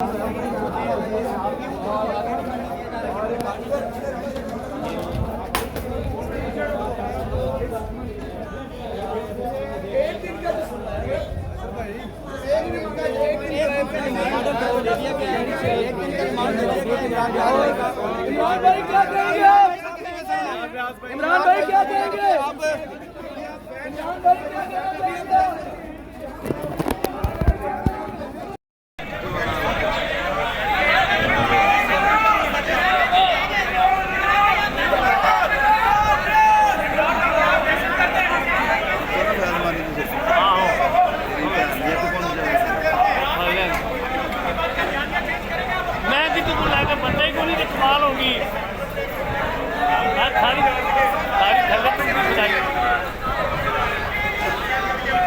इमरान भाई क्या कहेंगे आप? इमरान भाई क्या कहेंगे आप? इमरान भाई क्या कहेंगे? कमाल होगी सारी संगत चाहिए।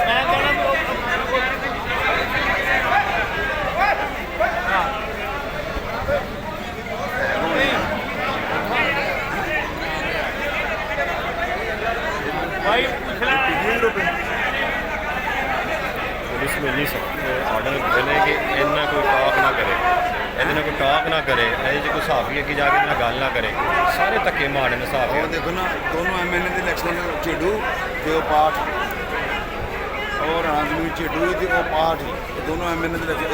मैं कहना भाई पुलिस में नहीं ऑर्डर देने कि इन्ना कोई टॉक ना करे, इन्हें कोई टॉक ना करे, जो कोई साफी अगे जाके इन्ना गल ना करे, सारे धक्के मारने ने साफी। देखो ना दोनों MNA के इलेक्शन झेडू तो पाठ और आजमी झेडू थी वो पाठ ही दोनों MNA के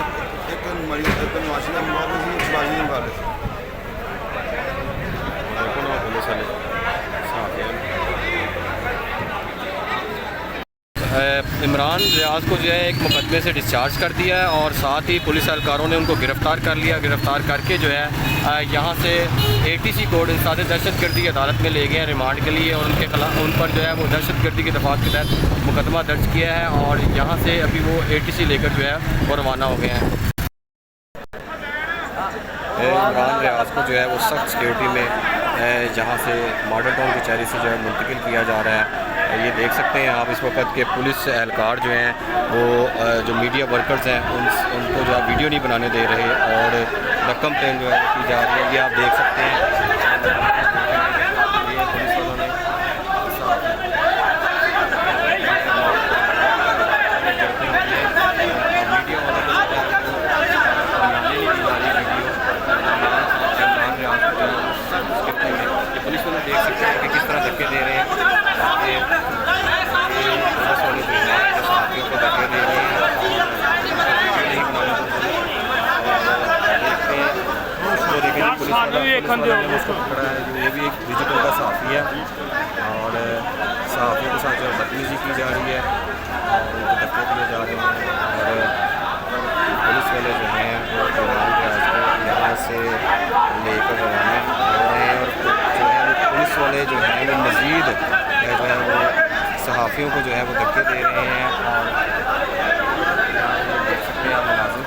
एक मरीज एक निवासी का मुकाबले थी, एक बाजी मुकाबले थे। देखो ना पुलिस वाले साफी इमरान रियाज को जो है एक मुकदमे से डिस्चार्ज कर दिया है और साथ ही पुलिस एहलकारों ने उनको गिरफ़्तार कर लिया। गिरफ़्तार करके जो है यहाँ से ATC कोर्ट इंसाद दहशतगर्दी की अदालत में ले गए हैं रिमांड के लिए और उनके खिलाफ उन पर जो है वो दहशतगर्दी की दफ़ात के तहत मुकदमा दर्ज किया है और यहाँ से अभी वो ATC लेकर जो है वो रवाना हो गए हैं। इमरान रियाज को जो है वो सख्त सिक्योरिटी में जहाँ से मॉडल टाउन कचहरी से जो है मुंतकिल किया जा रहा है। ये देख सकते हैं आप इस वक्त के पुलिस एहलकार जो हैं वो जो मीडिया वर्कर्स हैं उनको जो है वीडियो नहीं बनाने दे रहे और रकम प्लेन जो है की जा रही है। ये आप देख सकते हैं ये पुलिस वालों ने मीडिया वालों को बनाने नहीं दी जा रही वीडियो। पुलिस वाले देख सकते हैं कि किस तरह धक्के दे रहे हैं, पुलिस वाले जो है साथियों को धक्के दे रहे हैं। ये भी एक डिजिटल का साफ़ी है और साफ़ियों के साथ जो बदतमीजी की जा रही है और उनको धक्के दिए जा रहे हैं और पुलिस वाले जो हैं वो यहाँ से लेकर रवाना हो रहे हैं और जो है वो पुलिस वाले जो हैं वो मज़ीद जो है वो सहाफ़ियों को जो है वो धक्के दे रहे हैं और देख सकते हैं आप मुलाजिम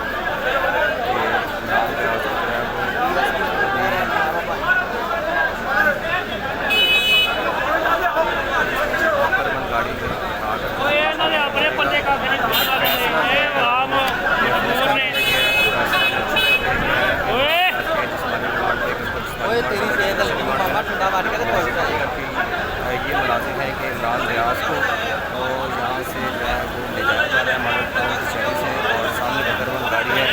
ये मुलाजिम है कि इमरान रियाज को और यहाँ से जो है वो ले जाया जा रहा है मॉडल टाउन कचहरी से और सामने बकरवन गाड़ी है।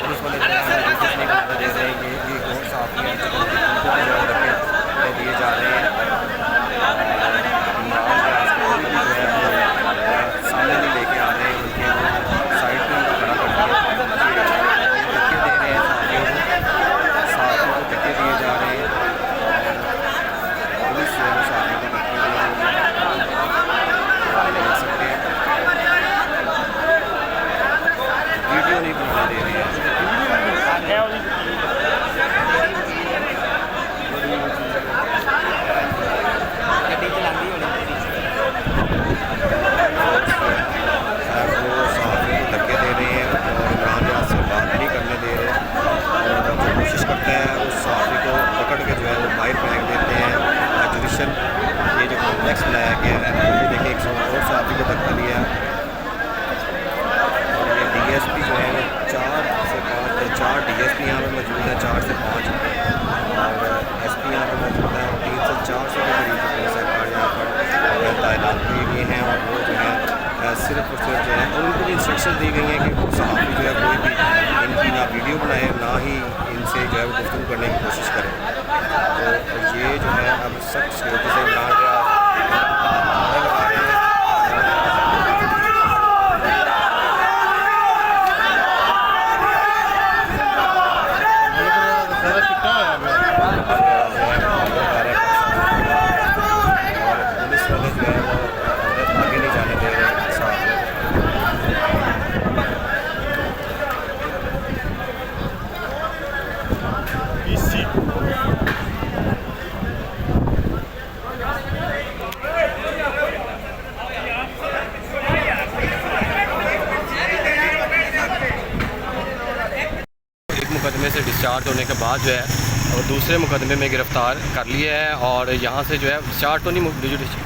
पुलिस वाले जो है रिजल्ट नहीं बनाने दे रहे हैं कि ये कौन साफ़ी है उनको जो है धक्के दिए जा रहे हैं। इमरान रियाज को जो है सामने नहीं लेके आ रहे हैं, उनके साइड पर खड़ा कर दिया धक्के दे रहे हैं, साथियों को धक्के दिए जा रहे हैं। पुलिस जो है साथियों को धक्के दे रही है, देख सकते हैं वीडियो नहीं बनाने दे रहे हैं। वो साथियों को धक्के दे रहे हैं और इमरान रियाज से बात नहीं करने दे रहे और जो कोशिश करते हैं उस साथी को पकड़ के जो है वो बाहर फेंक देते हैं। जुडिशल ये जो कॉम्प्लेक्स बनाया गया है ये देखिए 100 और साथी को धक्का दिया और ये DSP जो है वो 4 से 5 4 DSP यहाँ पर मौजूद है, 4 से 5 और SP यहाँ पर मौजूद है और 3 से 400 के करीब पुलिस एहलकार यहाँ पर तैनात किए गए हैं और वो जो है सिर्फ और सिर्फ जो है और उनको भी इंस्ट्रक्शन दी गई हैं कि वो सहाफ़ी जो है कोई भी इनकी ना वीडियो वीडियो बनाएं, ना ही इनसे जो है वो गुफ्तगू करने की कोशिश करें। तो ये जो है अब सख्त सिक्योरिटी से इमरान रियाज मुकदमे से डिस्चार्ज होने के बाद जो है और दूसरे मुकदमे में गिरफ़्तार कर लिया है और यहाँ से जो है डिस्चार्ज तो नहीं